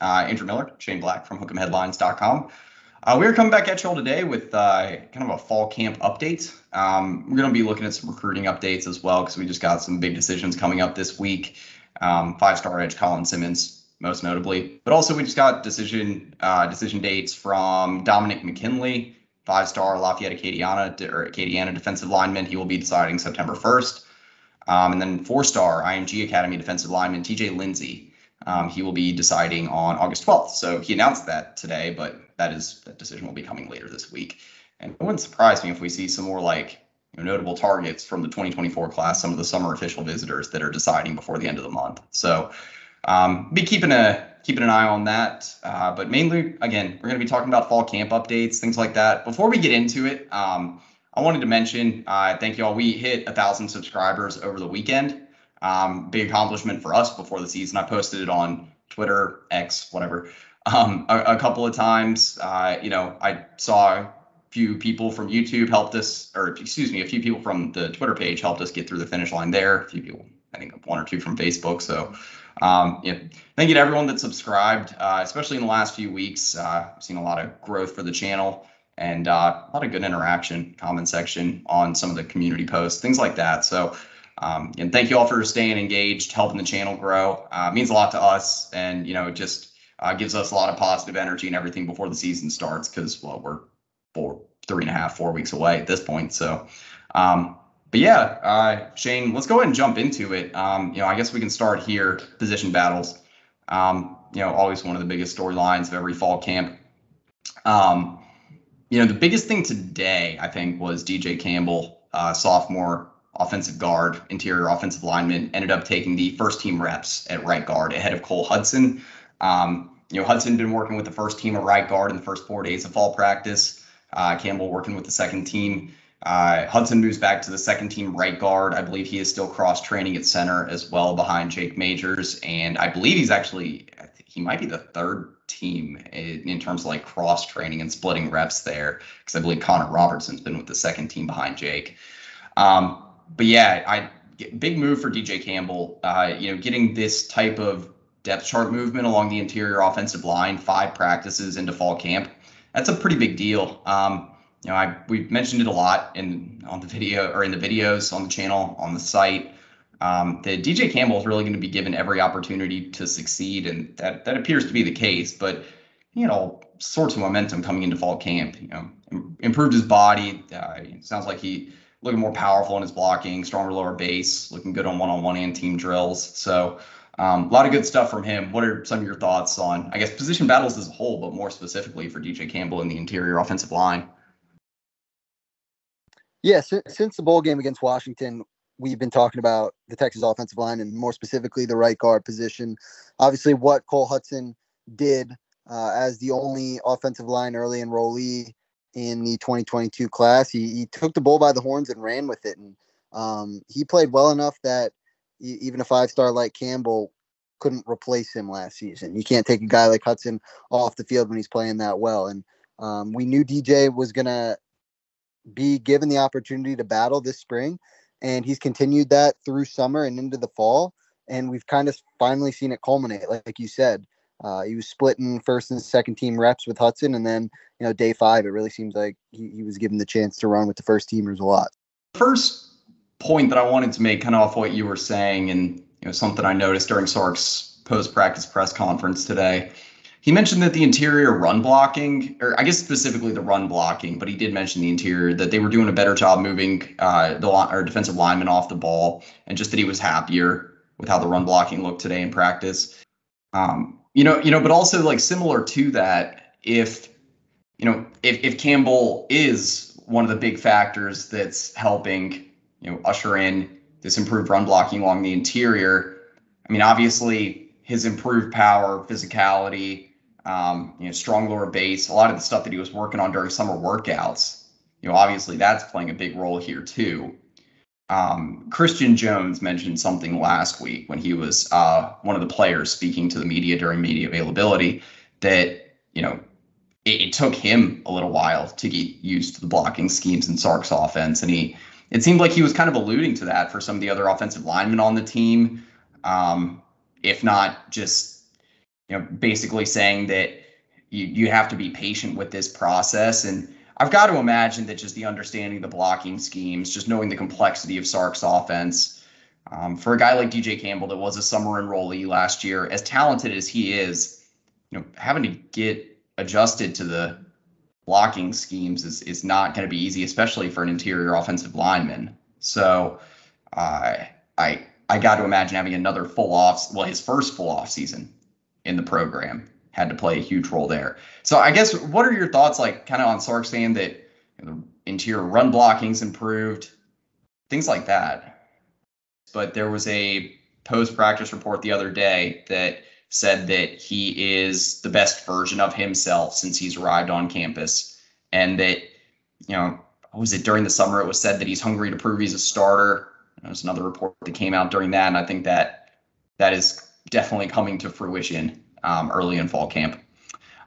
Andrew Miller, Shane Black from Hook'emHeadlines.com. We're coming back at y'all today with kind of a fall camp update. We're going to be looking at some recruiting updates as well because we just got some big decisions coming up this week. Five-star edge Colin Simmons, most notably. But also we just got decision dates from Dominic McKinley, five-star Lafayette Acadiana defensive lineman. He will be deciding September 1st. And then four-star IMG Academy defensive lineman TJ Lindsay. He will be deciding on August 12th. So he announced that today, but that decision will be coming later this week. And it wouldn't surprise me if we see some more notable targets from the 2024 class, some of the summer official visitors that are deciding before the end of the month. So be keeping an eye on that. But mainly, again, we're going to be talking about fall camp updates, things like that. Before we get into it, I wanted to mention, thank you all. We hit 1,000 subscribers over the weekend. Big accomplishment for us before the season. I posted it on Twitter, X, whatever, a couple of times. I saw a few people from YouTube a few people from the Twitter page helped us get through the finish line there. A few people, I think one or two from Facebook. So, thank you to everyone that subscribed, especially in the last few weeks. I've seen a lot of growth for the channel and a lot of good interaction, comment section on some of the community posts, things like that. So, and thank you all for staying engaged, helping the channel grow. It means a lot to us, and it just gives us a lot of positive energy and everything before the season starts because, well, we're 4 weeks away at this point. So, but yeah, Shane, let's go ahead and jump into it. I guess we can start here. Position battles. Always one of the biggest storylines of every fall camp. The biggest thing today, I think, was DJ Campbell, sophomore offensive guard, interior offensive lineman, ended up taking the first team reps at right guard ahead of Cole Hudson. Hudson been working with the first team at right guard in the first 4 days of fall practice. Campbell working with the second team. Hudson moves back to the second team right guard. I believe he is still cross training at center as well behind Jake Majors. And I believe he might be the third team in terms of cross training and splitting reps there, because I believe Connor Robertson's been with the second team behind Jake. But yeah, big move for DJ Campbell, getting this type of depth chart movement along the interior offensive line, 5 practices into fall camp. That's a pretty big deal. We've mentioned it a lot in the videos on the channel, on the site, that DJ Campbell is really going to be given every opportunity to succeed. And that appears to be the case, but all sorts of momentum coming into fall camp, improved his body. Sounds like he looking more powerful in his blocking, stronger lower base, looking good on one-on-one and team drills. So a lot of good stuff from him. What are some of your thoughts on, I guess, position battles as a whole, but more specifically for DJ Campbell in the interior offensive line? Yeah, since the bowl game against Washington, we've been talking about the Texas offensive line and more specifically the right guard position. Obviously, what Cole Hudson did as the only offensive line early enrollee in the 2022 class, he took the bull by the horns and ran with it. And he played well enough that even a 5-star like Campbell couldn't replace him last season. You can't take a guy like Hudson off the field when he's playing that well. And we knew DJ was going to be given the opportunity to battle this spring, and he's continued that through summer and into the fall. And we've kind of finally seen it culminate. Like you said, he was splitting first and second team reps with Hudson. And then, day 5, it really seems like he was given the chance to run with the first teamers a lot. First point that I wanted to make kind of off what you were saying, and something I noticed during Sark's post-practice press conference today, he mentioned that the interior run blocking, or I guess specifically the run blocking, but he did mention the interior, that they were doing a better job moving the defensive lineman off the ball, and just that he was happier with how the run blocking looked today in practice. But also similar to that, if Campbell is one of the big factors that's helping usher in this improved run blocking along the interior, obviously his improved power, physicality, strong lower base, a lot of the stuff that he was working on during summer workouts, obviously that's playing a big role here too. Christian Jones mentioned something last week when he was one of the players speaking to the media during media availability that, it took him a little while to get used to the blocking schemes in Sark's offense. And it seemed like he was kind of alluding to that for some of the other offensive linemen on the team. If not just, basically saying that you have to be patient with this process. And I've got to imagine that just the understanding the blocking schemes, just knowing the complexity of Sark's offense, for a guy like DJ Campbell that was a summer enrollee last year, as talented as he is, having to get adjusted to the blocking schemes is not going to be easy, especially for an interior offensive lineman. So I got to imagine having another his first full off season in the program had to play a huge role there. So I guess, what are your thoughts, like, kind of on Sark saying that the interior run blocking's improved, things like that? But there was a post-practice report the other day that said that he is the best version of himself since he's arrived on campus, and that, was it during the summer it was said that he's hungry to prove he's a starter. There's another report that came out during that, and I think that is definitely coming to fruition early in fall camp.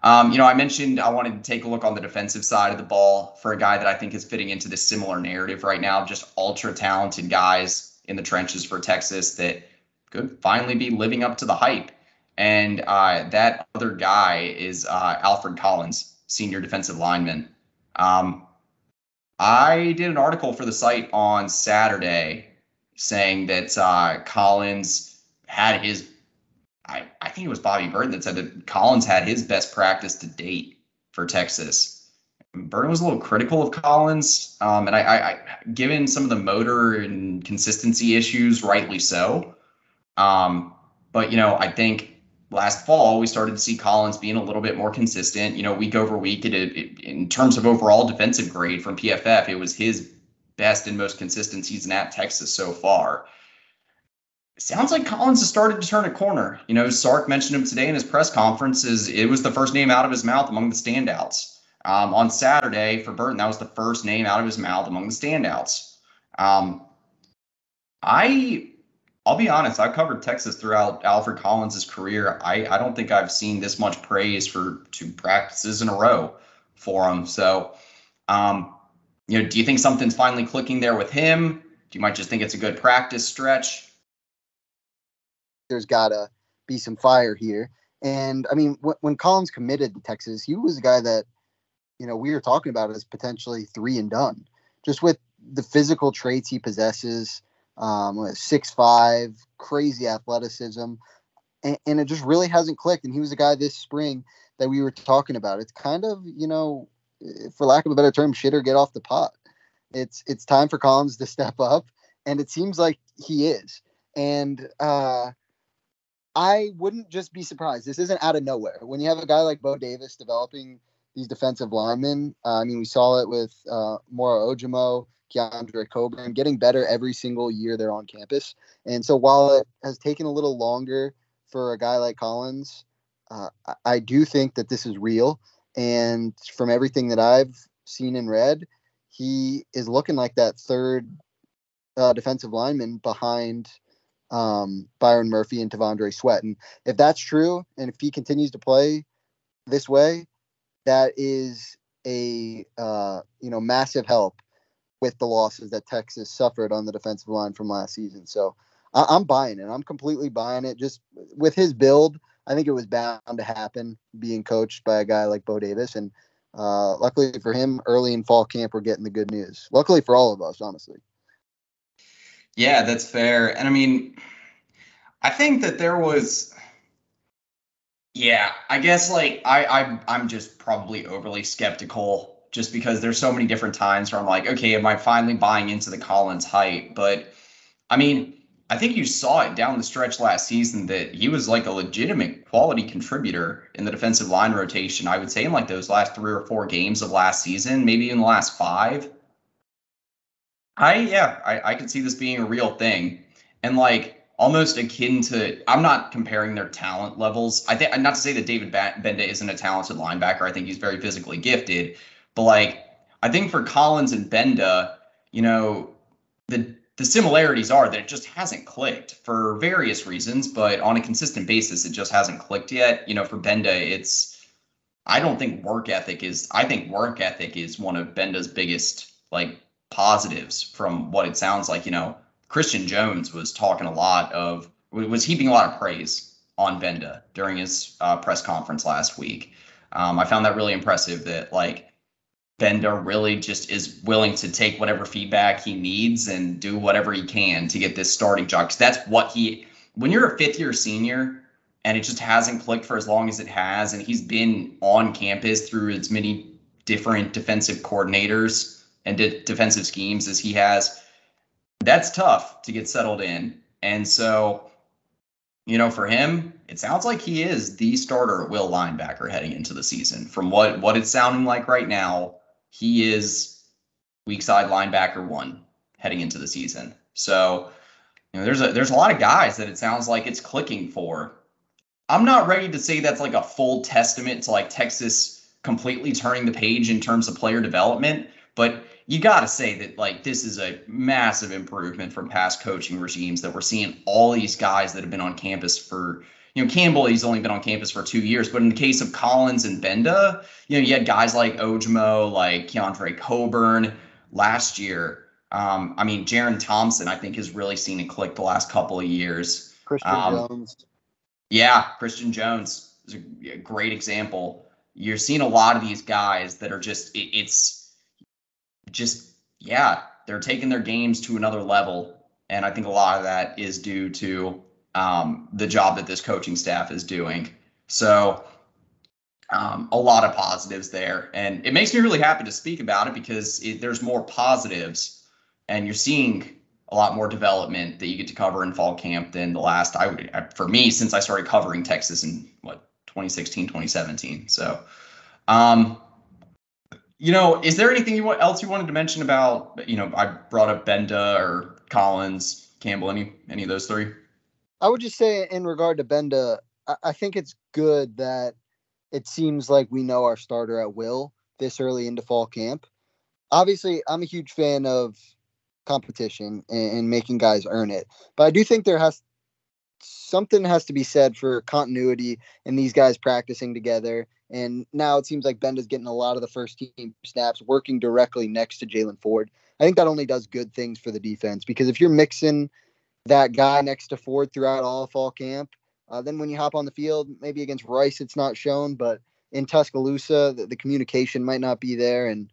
I mentioned I wanted to take a look on the defensive side of the ball for a guy that I think is fitting into this similar narrative right now, just ultra talented guys in the trenches for Texas that could finally be living up to the hype. And that other guy is Alfred Collins, senior defensive lineman. I did an article for the site on Saturday saying that Collins had his, I think it was Bobby Burton that said that Collins had his best practice to date for Texas. Burton was a little critical of Collins, and I given some of the motor and consistency issues, rightly so. But I think last fall we started to see Collins being a little bit more consistent. Week over week, in terms of overall defensive grade from PFF, it was his best and most consistent season at Texas so far. It sounds like Collins has started to turn a corner. Sark mentioned him today in his press conferences. It was the first name out of his mouth among the standouts. On Saturday for Burton, that was the first name out of his mouth among the standouts. I'll be honest, I've covered Texas throughout Alfred Collins' career. I don't think I've seen this much praise for 2 practices in a row for him. So, do you think something's finally clicking there with him? Do you might just think it's a good practice stretch? There's got to be some fire here. And, I mean, when Collins committed to Texas, he was a guy that, we were talking about as potentially 3 and done. Just with the physical traits he possesses, 6'5", crazy athleticism, and it just really hasn't clicked. And he was a guy this spring that we were talking about. It's kind of, for lack of a better term, shit or get off the pot. It's time for Collins to step up, and it seems like he is. And I wouldn't just be surprised. This isn't out of nowhere. When you have a guy like Bo Davis developing these defensive linemen, we saw it with Mora Ojimo, Keandre Coburn, getting better every single year they're on campus. And so while it has taken a little longer for a guy like Collins, I do think that this is real. And from everything that I've seen and read, he is looking like that third defensive lineman behind Byron Murphy and Tavondre Sweat. And if that's true, and if he continues to play this way, that is a massive help with the losses that Texas suffered on the defensive line from last season. So I'm buying it. I'm completely buying it. Just with his build, I think it was bound to happen being coached by a guy like Bo Davis. And luckily for him, early in fall camp, we're getting the good news. Luckily for all of us, honestly. Yeah, that's fair. And I mean, I think that there was, I guess I'm just probably overly skeptical just because there's so many different times where I'm like, okay, am I finally buying into the Collins hype? But I mean, I think you saw it down the stretch last season that he was like a legitimate quality contributor in the defensive line rotation. I would say in like those last 3 or 4 games of last season, maybe in the last 5. I could see this being a real thing. And like almost akin to, I'm not comparing their talent levels. I think, not to say that David Gbenda isn't a talented linebacker. I think he's very physically gifted. But like, I think for Collins and Gbenda, the similarities are that it just hasn't clicked for various reasons, but on a consistent basis, it just hasn't clicked yet. For Gbenda, I think work ethic is one of Benda's biggest positives from what it sounds like. Christian Jones was heaping a lot of praise on Gbenda during his press conference last week. I found that really impressive that like Gbenda really just is willing to take whatever feedback he needs and do whatever he can to get this starting job. Because that's what when you're a fifth-year senior and it just hasn't clicked for as long as it has, and he's been on campus through as many different defensive coordinators and defensive schemes as he has, that's tough to get settled in. And so, for him, it sounds like he is the starter at will linebacker heading into the season. From what it's sounding like right now, he is weak side linebacker 1 heading into the season. So, there's a lot of guys that it sounds like it's clicking for. I'm not ready to say that's like a full testament to like Texas completely turning the page in terms of player development, but you got to say that like this is a massive improvement from past coaching regimes, that we're seeing all these guys that have been on campus for, Campbell, he's only been on campus for 2 years, but in the case of Collins and Gbenda, you had guys like Ojimo, like Keandre Coburn last year. Jaron Thompson, I think, has really seen it click the last couple of years. Christian Jones. Yeah, Christian Jones is a great example. You're seeing a lot of these guys that are they're taking their games to another level. And I think a lot of that is due to the job that this coaching staff is doing. So a lot of positives there. And it makes me really happy to speak about it because there's more positives, and you're seeing a lot more development that you get to cover in fall camp than the last, for me, since I started covering Texas in 2016, 2017. So, is there anything else you wanted to mention about, I brought up Gbenda or Collins, Campbell, any of those three? I would just say in regard to Gbenda, I think it's good that it seems like we know our starter at will this early into fall camp. Obviously, I'm a huge fan of competition and making guys earn it, but I do think something has to be said for continuity and these guys practicing together. And now it seems like Gbenda's getting a lot of the first team snaps, working directly next to Jalen Ford. I think that only does good things for the defense, because if you're mixing that guy next to Ford throughout all of fall camp, then when you hop on the field, maybe against Rice, it's not shown, but in Tuscaloosa, the communication might not be there. And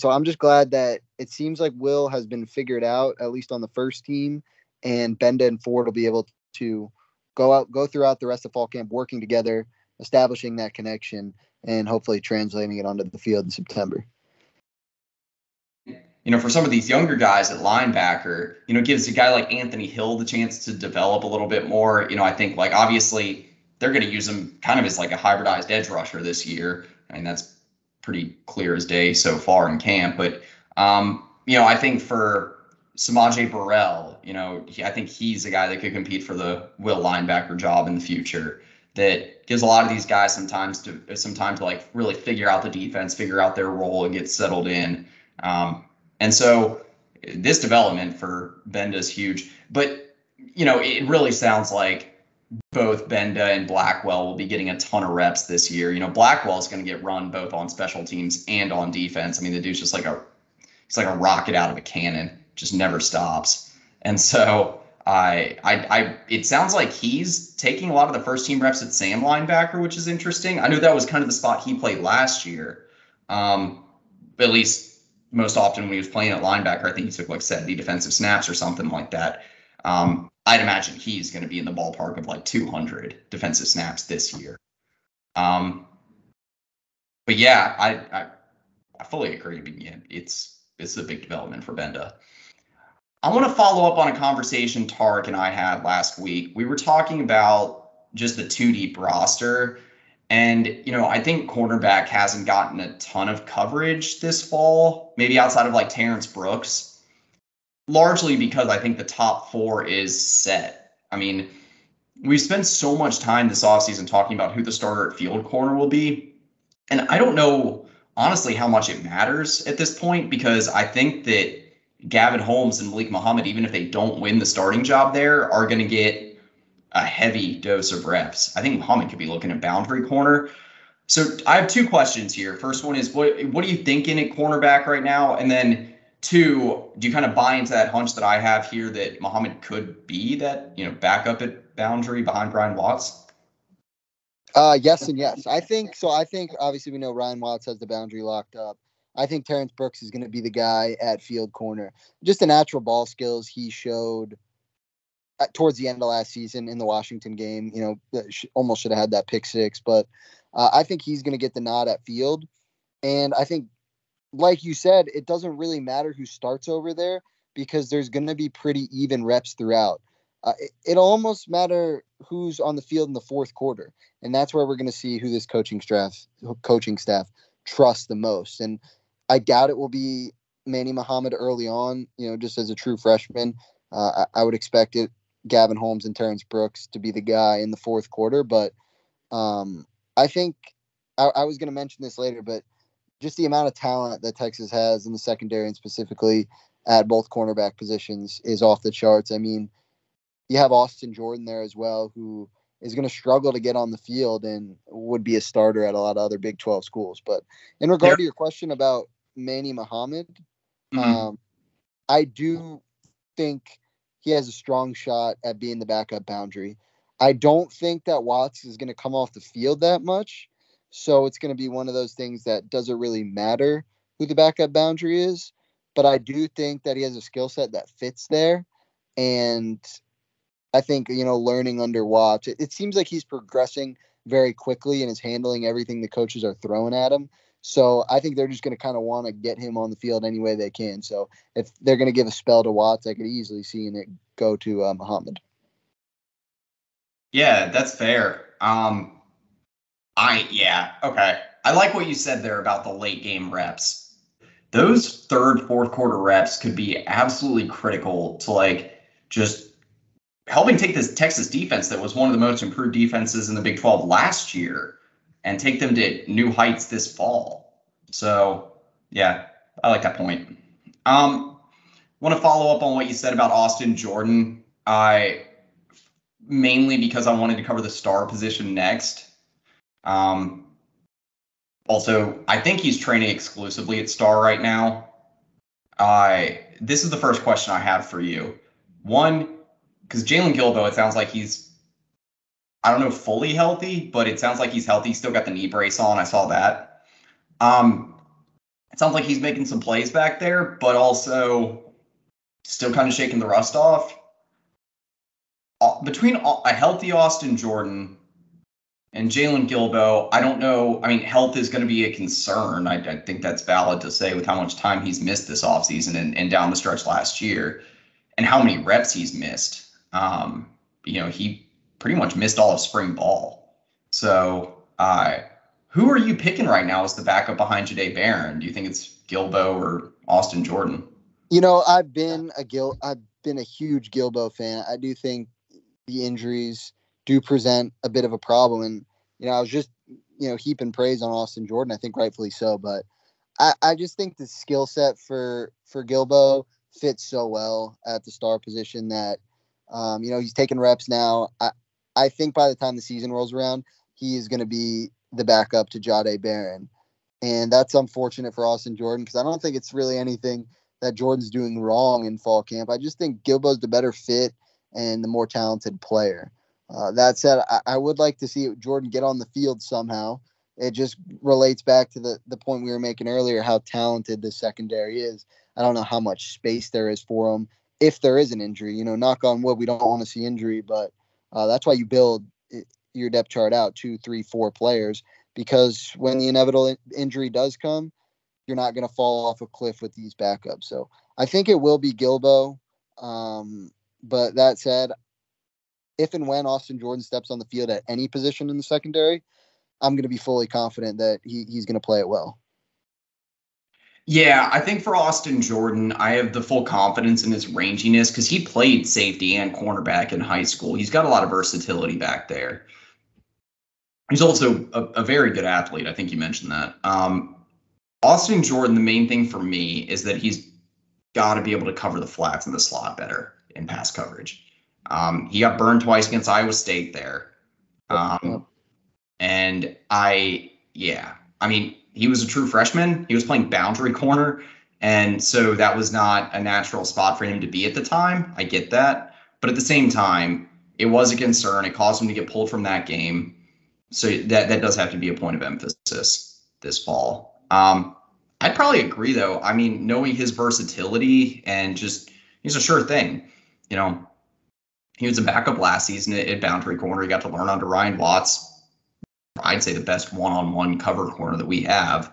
so I'm just glad that it seems like Will has been figured out, at least on the first team, and Gbenda and Ford will be able to go throughout the rest of fall camp working together, establishing that connection, and hopefully translating it onto the field in September. For some of these younger guys at linebacker, gives a guy like Anthony Hill the chance to develop a little bit more. I think like obviously they're going to use him kind of as like a hybridized edge rusher this year. That's pretty clear as day so far in camp. But, I think for Samaje Burrell, I think he's a guy that could compete for the will linebacker job in the future. That gives a lot of these guys some time to like really figure out the defense, figure out their role, and get settled in. And so this development for Gbenda is huge. But, it really sounds like both Gbenda and Blackwell will be getting a ton of reps this year. Blackwell is going to get run both on special teams and on defense. The dude's just like he's like a rocket out of a cannon, just never stops. And so it sounds like he's taking a lot of the first team reps at Sam linebacker, which is interesting. I knew that was kind of the spot he played last year. At least most often when he was playing at linebacker, I think he took like 70 defensive snaps or something like that. I'd imagine he's going to be in the ballpark of like 200 defensive snaps this year. But yeah, I fully agree. It's a big development for Gbenda. I want to follow up on a conversation Tarek and I had last week. We were talking about just the two deep roster. And, I think cornerback hasn't gotten a ton of coverage this fall, maybe outside of like Terrence Brooks, largely because I think the top 4 is set. We've spent so much time this offseason talking about who the starter at field corner will be. And I don't know, honestly, how much it matters at this point, because I think that Gavin Holmes and Malik Muhammad, even if they don't win the starting job there, are going to get a heavy dose of reps. I think Muhammad could be looking at boundary corner. So I have 2 questions here. First one is, what are you thinking at cornerback right now? And then 2, do you kind of buy into that hunch that I have here that Muhammad could be that, backup at boundary behind Brian Watts? Yes and yes. I think so. I think obviously we know Ryan Watts has the boundary locked up. I think Terrence Brooks is going to be the guy at field corner. Just the natural ball skills he showed towards the end of last season in the Washington game. Almost should have had that pick six, but I think he's going to get the nod at field. And I think, like you said, it doesn't really matter who starts over there because there's going to be pretty even reps throughout. It'll almost matter who's on the field in the fourth quarter, and that's where we're going to see who this coaching staff trusts the most. And I doubt it will be Manny Muhammad early on. Just as a true freshman, I would expect it Gavin Holmes and Terrence Brooks to be the guy in the fourth quarter. But I think I was going to mention this later, but just the amount of talent that Texas has in the secondary and specifically at both cornerback positions is off the charts. I mean, you have Austin Jordan there as well, who is going to struggle to get on the field and would be a starter at a lot of other Big 12 schools. But in regard to your question about Manny Muhammad, I do think he has a strong shot at being the backup boundary. I don't think that Watts is going to come off the field that much. So it's going to be one of those things that doesn't really matter who the backup boundary is. But I do think that he has a skill set that fits there. And I think, learning under Watts, it seems like he's progressing very quickly and is handling everything the coaches are throwing at him. So I think they're just going to kind of want to get him on the field any way they can. So if they're going to give a spell to Watts, I could easily see it go to Muhammad. Yeah, that's fair. Okay. I like what you said there about the late game reps. Those third, fourth quarter reps could be absolutely critical to just helping take this Texas defense that was one of the most improved defenses in the Big 12 last year and take them to new heights this fall. So, yeah, I like that point. Want to follow up on what you said about Austin Jordan. Mainly because I wanted to cover the star position next. Also, I think he's training exclusively at star right now. This is the first question I have for you. One, because Jalen Gilbo, it sounds like he's, I don't know, fully healthy, but it sounds like he's healthy. He's still got the knee brace on. I saw that. It sounds like he's making some plays back there, but also still kind of shaking the rust off. Between a healthy Austin Jordan and Jalen Gilbo, I don't know. I mean, health is going to be a concern. I think that's valid to say with how much time he's missed this offseason and down the stretch last year and how many reps he's missed. He pretty much missed all of spring ball. So who are you picking right now as the backup behind Jahdae Barron? Do you think it's Gilbo or Austin Jordan? I've been a huge Gilbo fan. I do think the injuries do present a bit of a problem. And, I was just, heaping praise on Austin Jordan, I think rightfully so. But I just think the skill set for Gilbo fits so well at the star position that, he's taking reps now. I think by the time the season rolls around, he is going to be the backup to Jahdae Barron. And that's unfortunate for Austin Jordan because I don't think it's really anything that Jordan's doing wrong in fall camp. I just think Gilbo's the better fit and the more talented player. That said, I would like to see Jordan get on the field somehow. It just relates back to the point we were making earlier, how talented the secondary is. I don't know how much space there is for him if there is an injury. Knock on wood, we don't want to see injury, but that's why you build your depth chart out 2, 3, 4 players, because when the inevitable injury does come, you're not going to fall off a cliff with these backups. So I think it will be Gilbo. But that said, if and when Austin Jordan steps on the field at any position in the secondary, I'm going to be fully confident that he's going to play it well. Yeah, I think for Austin Jordan, I have the full confidence in his ranginess because he played safety and cornerback in high school. He's got a lot of versatility back there. He's also a very good athlete. I think you mentioned that. Austin Jordan, the main thing for me is that he's got to be able to cover the flats in the slot better in pass coverage. He got burned twice against Iowa State there. He was a true freshman. He was playing boundary corner. And so that was not a natural spot for him to be at the time. I get that. But at the same time, it was a concern. It caused him to get pulled from that game. So that does have to be a point of emphasis this fall. I'd probably agree, though. I mean, knowing his versatility and just he's a sure thing. You know, he was a backup last season at boundary corner. He got to learn under Ryan Watts. I'd say the best one-on-one cover corner that we have.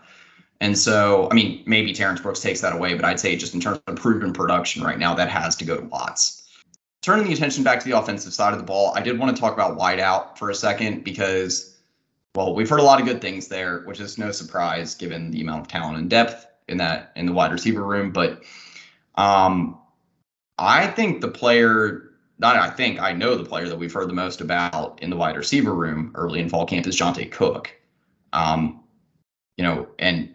And so, I mean, maybe Terrence Brooks takes that away, but I'd say just in terms of proven production right now, that has to go to Watts. Turning the attention back to the offensive side of the ball, I did want to talk about wideout for a second because, well, we've heard a lot of good things there, which is no surprise given the amount of talent and depth in the wide receiver room. But I think the player, I know the player that we've heard the most about in the wide receiver room early in fall camp is Jonte Cook. And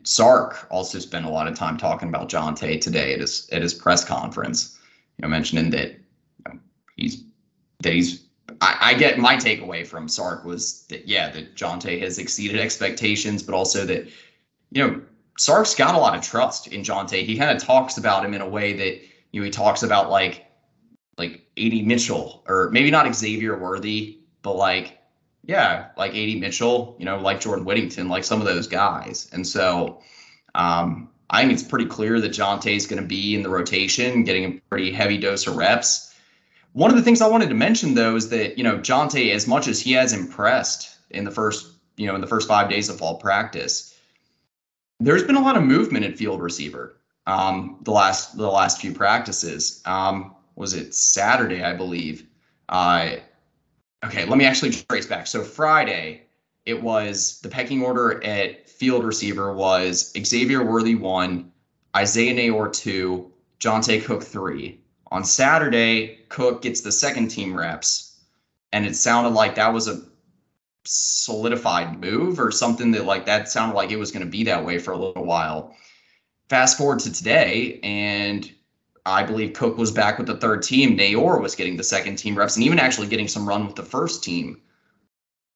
Sark also spent a lot of time talking about Jonte today at his press conference, mentioning that I get my takeaway from Sark was that Jonte has exceeded expectations, but also that, Sark's got a lot of trust in Jonte. He kind of talks about him in a way that, he talks about like A.D. Mitchell, or maybe not Xavier Worthy, but like A.D. Mitchell, like Jordan Whittington, like some of those guys. And so I think it's pretty clear that Jonte is going to be in the rotation, getting a pretty heavy dose of reps. One of the things I wanted to mention, though, is that, Jonte, as much as he has impressed in the first 5 days of fall practice, there's been a lot of movement at field receiver the last few practices. Was it Saturday, I believe? Okay, let me actually trace back. So Friday, it was the pecking order at field receiver was Xavier Worthy 1, Isaiah Nayor 2, Jonte Cook 3. On Saturday, Cook gets the second team reps, and it sounded like that was a solidified move or something that sounded like it was going to be that way for a little while. Fast forward to today, and I believe Cook was back with the third team. Nayor was getting the second team reps and even actually getting some run with the first team.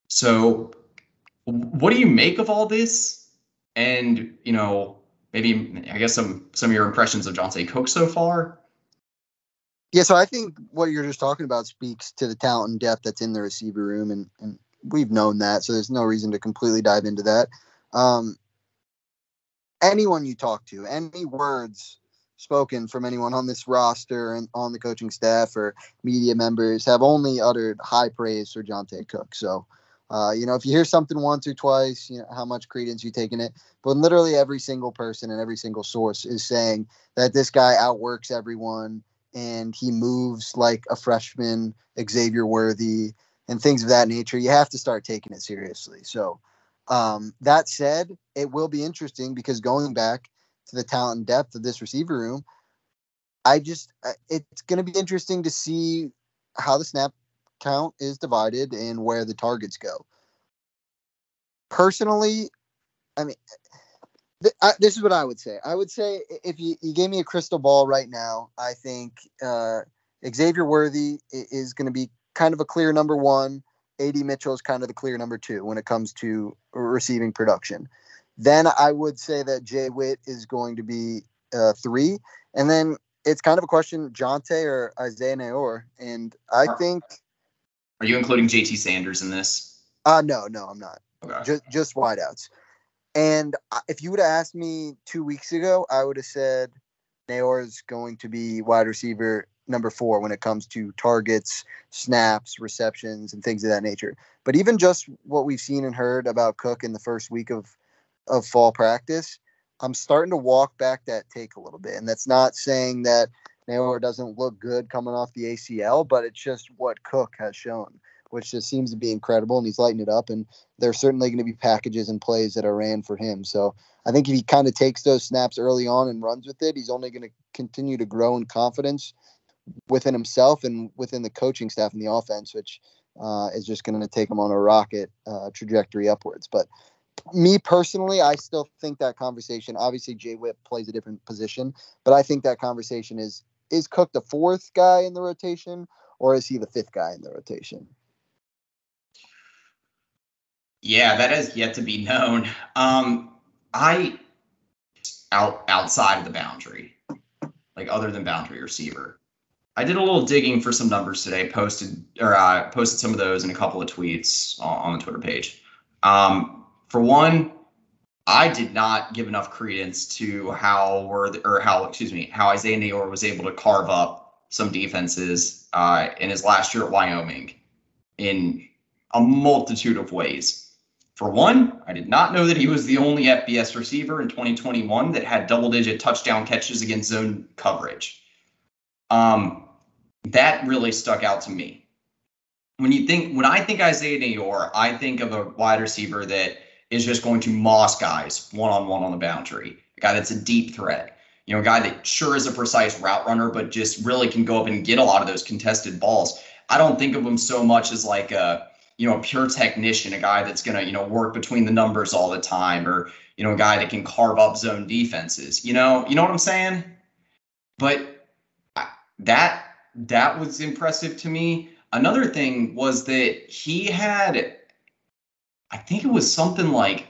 So what do you make of all this? And, maybe, I guess some of your impressions of Jonte Cook so far? Yeah, so I think what you're just talking about speaks to the talent and depth that's in the receiver room, and we've known that, so there's no reason to completely dive into that. Anyone you talk to, any words spoken from anyone on this roster and on the coaching staff or media members have only uttered high praise for Jonte Cook. So, if you hear something once or twice, how much credence you take in it. But literally every single person and every single source is saying that this guy outworks everyone and he moves like a freshman, Xavier Worthy, and things of that nature. You have to start taking it seriously. So that said, it will be interesting because going back to the talent and depth of this receiver room, it's going to be interesting to see how the snap count is divided and where the targets go. Personally, I mean, this is what I would say. I would say if you gave me a crystal ball right now, I think Xavier Worthy is going to be kind of a clear number one. A.D. Mitchell is kind of the clear number two when it comes to receiving production. Then I would say that Jay Witt is going to be 3. And then it's kind of a question, Jonte or Isaiah Nayor. And I think... Are you including JT Sanders in this? No, I'm not. Okay. Just wideouts. And if you would have asked me 2 weeks ago, I would have said Nayor is going to be wide receiver number 4 when it comes to targets, snaps, receptions, and things of that nature. But even just what we've seen and heard about Cook in the first week of fall practice, I'm starting to walk back that take a little bit. And that's not saying that Nayor doesn't look good coming off the ACL, but it's just what Cook has shown, which just seems to be incredible, and he's lighting it up. And there's certainly going to be packages and plays that are ran for him. So I think if he kind of takes those snaps early on and runs with it, he's only going to continue to grow in confidence within himself and within the coaching staff and the offense, which is just going to take him on a rocket trajectory upwards. But me personally, I still think that conversation, obviously Jay Witt plays a different position, but I think that conversation is Cook the 4th guy in the rotation, or is he the 5th guy in the rotation? Yeah, that has yet to be known. Outside of the boundary, like other than boundary receiver, I did a little digging for some numbers today, posted some of those in a couple of tweets on the Twitter page. For one, I did not give enough credence to how Isaiah Neyor was able to carve up some defenses in his last year at Wyoming in a multitude of ways. For one, I did not know that he was the only FBS receiver in 2021 that had double-digit touchdown catches against zone coverage. That really stuck out to me. When I think Isaiah Neyor, I think of a wide receiver that is just going to moss guys one-on-one on the boundary. A guy that's a deep threat. A guy that sure is a precise route runner, but just really can go up and get a lot of those contested balls. I don't think of him so much as like a pure technician, a guy that's going to, work between the numbers all the time, or, a guy that can carve up zone defenses. You know what I'm saying? But that was impressive to me. Another thing was that he had, I think it was something like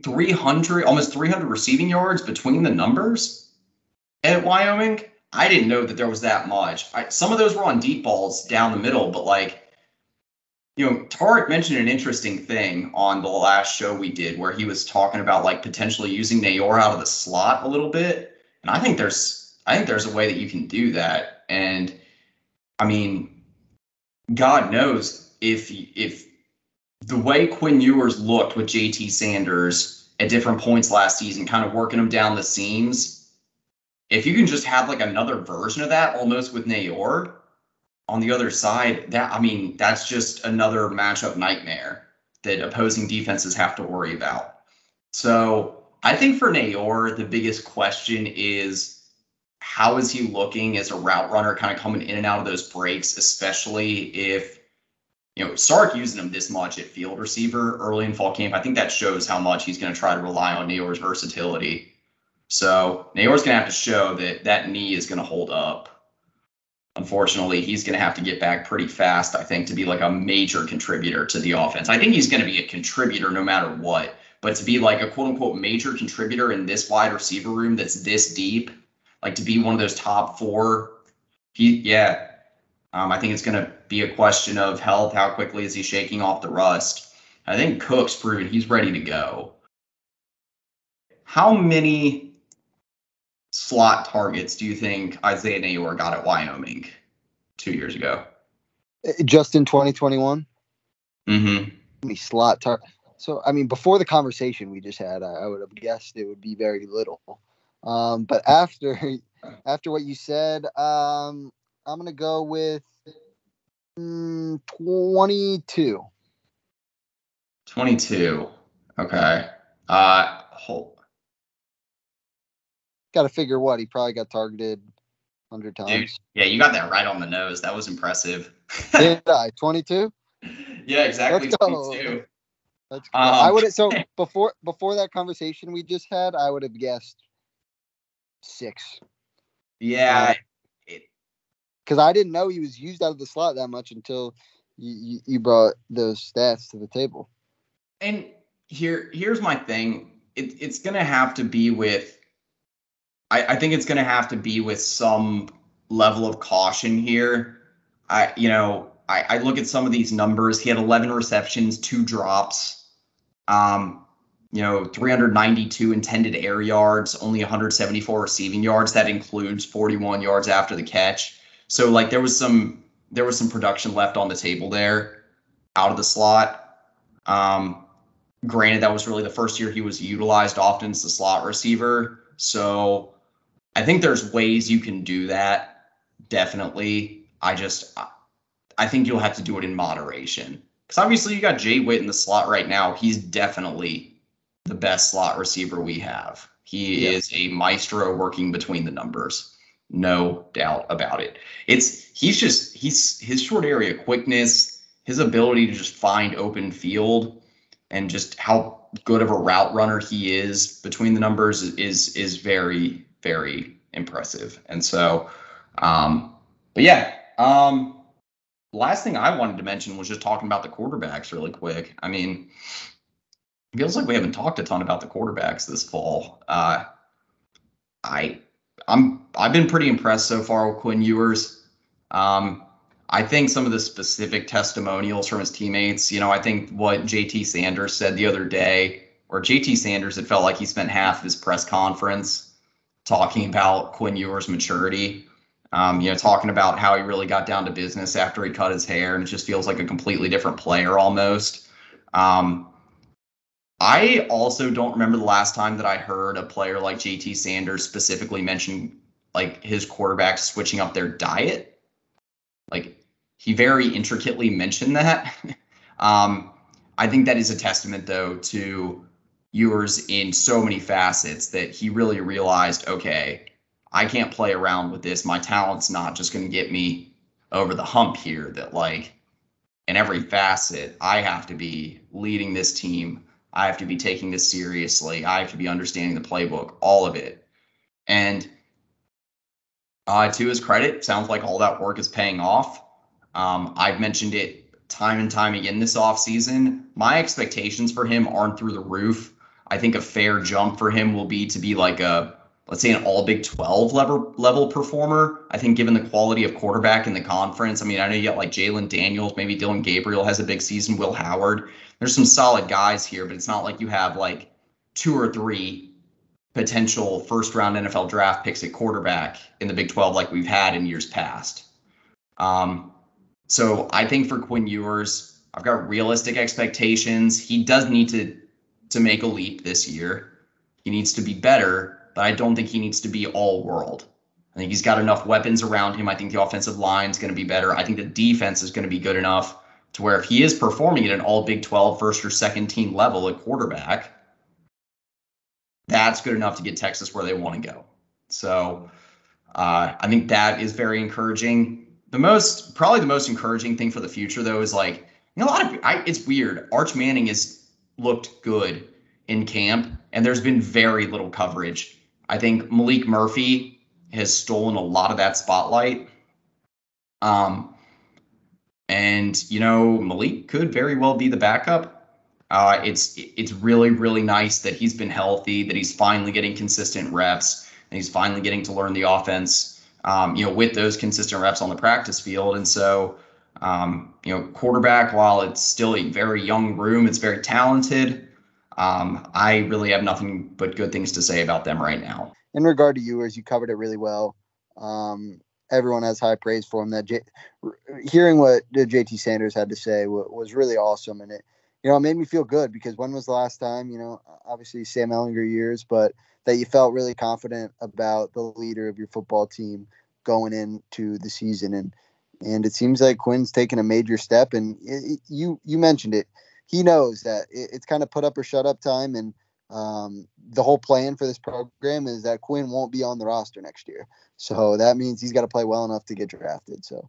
almost 300 receiving yards between the numbers at Wyoming. I didn't know that there was that much. Some of those were on deep balls down the middle, but Tarek mentioned an interesting thing on the last show we did where he was talking about potentially using Neyor out of the slot a little bit. And I think there's a way that you can do that. And I mean, God knows if the way Quinn Ewers looked with JT Sanders at different points last season, kind of working him down the seams, if you can just have another version of that almost with Neyor on the other side, that's just another matchup nightmare that opposing defenses have to worry about. So I think for Neyor, the biggest question is, how is he looking as a route runner, kind of coming in and out of those breaks, especially if Sark using him this much at field receiver early in fall camp? I think that shows how much he's going to try to rely on Neyor's versatility. So Neyor's going to have to show that knee is going to hold up. Unfortunately, he's going to have to get back pretty fast, I think, to be a major contributor to the offense. I think he's going to be a contributor no matter what. But to be a quote-unquote major contributor in this wide receiver room that's this deep, to be one of those top four, I think it's going to be a question of health. How quickly is he shaking off the rust? I think Cook's proven he's ready to go. How many slot targets do you think Isaiah Neyor got at Wyoming 2 years ago? Just in 2021? Mm-hmm. Slot target. So, before the conversation we just had, I would have guessed it would be very little. But after what you said, I'm going to go with 22. 22. Okay. Got to figure what he probably got targeted 100 times. Dude, yeah, you got that right on the nose. That was impressive. Did I? 22? Yeah, exactly. Let's go. 22. Let's go. I would have. So before that conversation we just had, I would have guessed 6. Yeah. Because I didn't know he was used out of the slot that much until you brought those stats to the table. And here's my thing. It's going to have to be with. I think it's going to have to be with some level of caution here. I look at some of these numbers. He had 11 receptions, 2 drops, 392 intended air yards, only 174 receiving yards. That includes 41 yards after the catch. So there was some production left on the table there out of the slot. Granted, that was really the first year he was utilized often as the slot receiver. So I think there's ways you can do that. Definitely. I think you'll have to do it in moderation. Because obviously you got Jay Witt in the slot right now. He's definitely the best slot receiver we have. He is a maestro working between the numbers. No doubt about it. His short area quickness, his ability to just find open field, and just how good of a route runner he is between the numbers is very, very impressive. And so, last thing I wanted to mention was just talking about the quarterbacks really quick. It feels like we haven't talked a ton about the quarterbacks this fall. I've been pretty impressed so far with Quinn Ewers. I I think some of the specific testimonials from his teammates, I think what JT Sanders said the other day, or JT Sanders, it felt like he spent half of his press conference talking about Quinn Ewers' maturity, talking about how he really got down to business after he cut his hair, and it just feels like a completely different player almost. I also don't remember the last time that I heard a player like JT Sanders specifically mention like his quarterbacks switching up their diet. Like he very intricately mentioned that. I think that is a testament, though, to Ewers in so many facets that he really realized, okay, I can't play around with this. My talent's not just going to get me over the hump here. That like in every facet, I have to be leading this team. I have to be taking this seriously. I have to be understanding the playbook, all of it. And to his credit, sounds like all that work is paying off. I've mentioned it time and time again this offseason. My expectations for him aren't through the roof. I think a fair jump for him will be to be like let's say an all Big 12 level performer. I think given the quality of quarterback in the conference, I mean, I know you got like Jalen Daniels, maybe Dylan Gabriel has a big season, Will Howard. There's some solid guys here, but it's not like you have like 2 or 3 potential first round NFL draft picks at quarterback in the Big 12 like we've had in years past. So I think for Quinn Ewers, I've got realistic expectations. He does need to make a leap this year. He needs to be better, but I don't think he needs to be all world. I think he's got enough weapons around him. I think the offensive line is going to be better. I think the defense is going to be good enough to where if he is performing at an all Big 12 first or second team level at quarterback, that's good enough to get Texas where they want to go. So I think that is very encouraging. Probably the most encouraging thing for the future, though, is like, it's weird. Arch Manning has looked good in camp, and there's been very little coverage. I think Malik Murphy has stolen a lot of that spotlight. And Malik could very well be the backup. It's really, really nice that he's been healthy, that he's finally getting consistent reps, and he's finally getting to learn the offense, with those consistent reps on the practice field. And so, quarterback, while it's still a very young room, it's very talented. I really have nothing but good things to say about them right now. In regard to Ewers, you covered it really well. Everyone has high praise for him. Hearing what JT Sanders had to say was really awesome. And it made me feel good because when was the last time, obviously Sam Ehlinger years, but that you felt really confident about the leader of your football team going into the season. And it seems like Quinn's taken a major step. And you mentioned it. He knows that it's kind of put up or shut up time. And the whole plan for this program is that Quinn won't be on the roster next year. So that means he's got to play well enough to get drafted. So,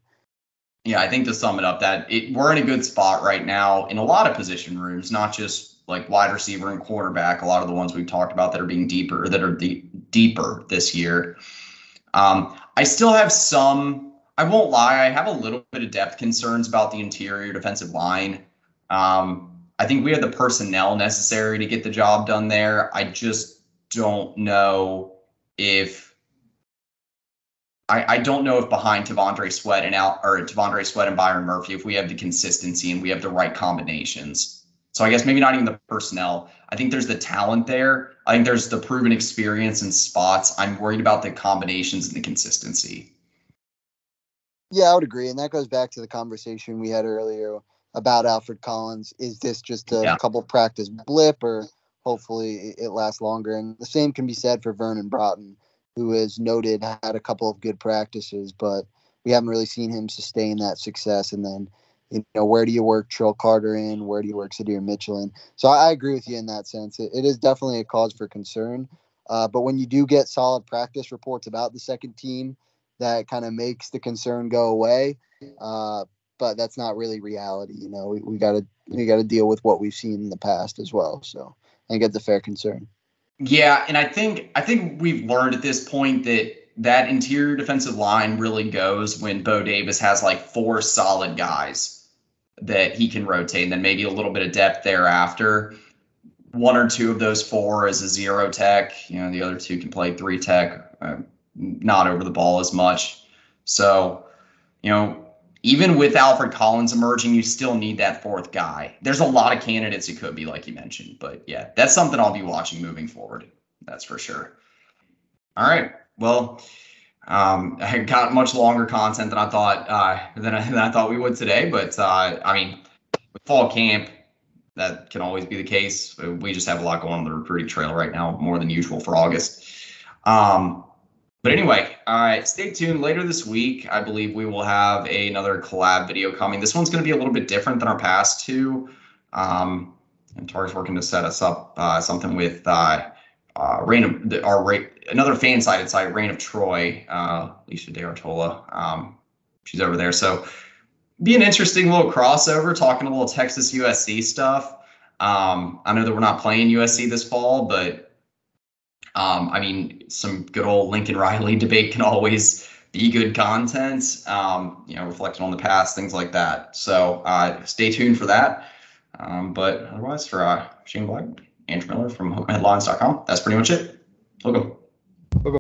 yeah, I think to sum it up, we're in a good spot right now in a lot of position rooms, not just like wide receiver and quarterback. A lot of the ones we've talked about that are being deeper, deeper this year. I still have some. I won't lie. I have a little bit of depth concerns about the interior defensive line. I think we have the personnel necessary to get the job done there. I just don't know if I don't know if behind T'Vondre Sweat and Byron Murphy, if we have the consistency and we have the right combinations. So I guess maybe not even the personnel. I think there's the talent there. I think there's the proven experience in spots. I'm worried about the combinations and the consistency. Yeah, I would agree. And that goes back to the conversation we had earlier about Alfred Collins. Is this just a couple practice blip, or hopefully it lasts longer? And the same can be said for Vernon Broughton, who is noted had a couple of good practices, but we haven't really seen him sustain that success. And then, where do you work Trill Carter in? Where do you work Sadir Mitchell in? So I agree with you in that sense. It is definitely a cause for concern. But when you do get solid practice reports about the second team, that kind of makes the concern go away. But that's not really reality. We got to deal with what we've seen in the past as well. So I think it's a fair concern. Yeah, and I think we've learned at this point that interior defensive line really goes when Bo Davis has like 4 solid guys that he can rotate, and then maybe a little bit of depth thereafter. 1 or 2 of those 4 is a 0 tech. The other 2 can play 3 tech, not over the ball as much. So, even with Alfred Collins emerging, you still need that fourth guy. There's a lot of candidates it could be, like you mentioned. But yeah, that's something I'll be watching moving forward. That's for sure. All right. Well, I got much longer content than I thought we would today. But I mean, with fall camp, that can always be the case. We just have a lot going on the recruiting trail right now, more than usual for August. But anyway, stay tuned. Later this week, I believe we will have another collab video coming. This one's going to be a little bit different than our past two. And Tar's working to set us up something with another fan-sided site, Reign of Troy, Alicia De Artola. She's over there. So be an interesting little crossover, talking a little Texas USC stuff. I know that we're not playing USC this fall, but I mean, some good old Lincoln Riley debate can always be good content, reflecting on the past, things like that. So stay tuned for that. But otherwise, for Shane Black, Andrew Miller from HookMeHeadlines.com, that's pretty much it. Welcome.